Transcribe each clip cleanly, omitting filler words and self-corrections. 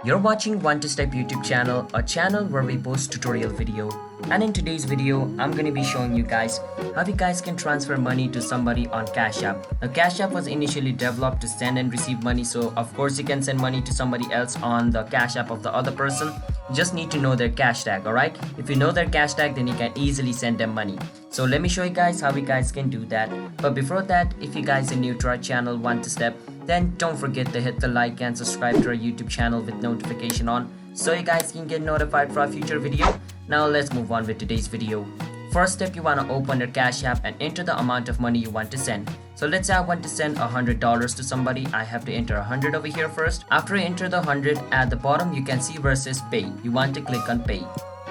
You're watching One to Step YouTube channel, a channel where we post tutorial video. And in today's video, I'm going to be showing you guys how you guys can transfer money to somebody on Cash App. Now Cash App was initially developed to send and receive money, so of course you can send money to somebody else on the Cash App of the other person. You just need to know their cash tag, alright? If you know their cash tag, then you can easily send them money. So let me show you guys how you guys can do that. But before that, if you guys are new to our channel One to Step, then don't forget to hit the like and subscribe to our YouTube channel with notification on so you guys can get notified for our future video. Now let's move on with today's video. First step, you want to open your Cash App and enter the amount of money you want to send. So let's say I want to send $100 to somebody. I have to enter 100 over here first. After you enter the 100, at the bottom you can see where it says pay. You want to click on pay.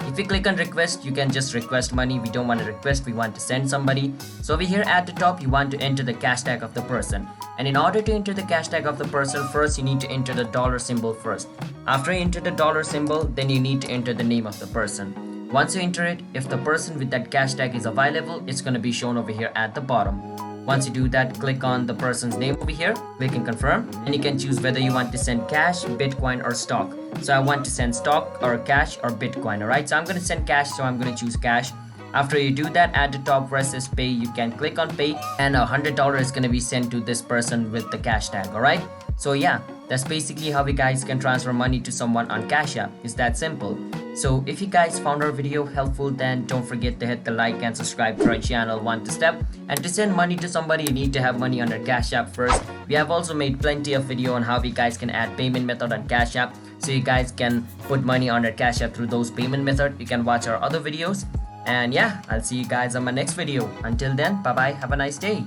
If you click on request, you can just request money. We don't want to request, we want to send somebody. So over here at the top, you want to enter the cash tag of the person. And in order to enter the cash tag of the person, first you need to enter the dollar symbol first. After you enter the dollar symbol, then you need to enter the name of the person. Once you enter it, if the person with that cash tag is available, it's going to be shown over here at the bottom. Once you do that, click on the person's name over here, click and confirm, and you can choose whether you want to send cash, Bitcoin or stock. So I want to send stock or cash or Bitcoin, alright? So I'm going to send cash, so I'm going to choose cash. After you do that, at the top where it says pay, you can click on pay, and $100 is going to be sent to this person with the cash tag, alright? So yeah, that's basically how you guys can transfer money to someone on Cash App. It's that simple. So if you guys found our video helpful, then don't forget to hit the like and subscribe to our channel One to Step. And to send money to somebody, you need to have money on their Cash App first. We have also made plenty of video on how you guys can add payment method on Cash App, so you guys can put money on their Cash App through those payment method. You can watch our other videos. And yeah, I'll see you guys on my next video. Until then, bye bye, have a nice day.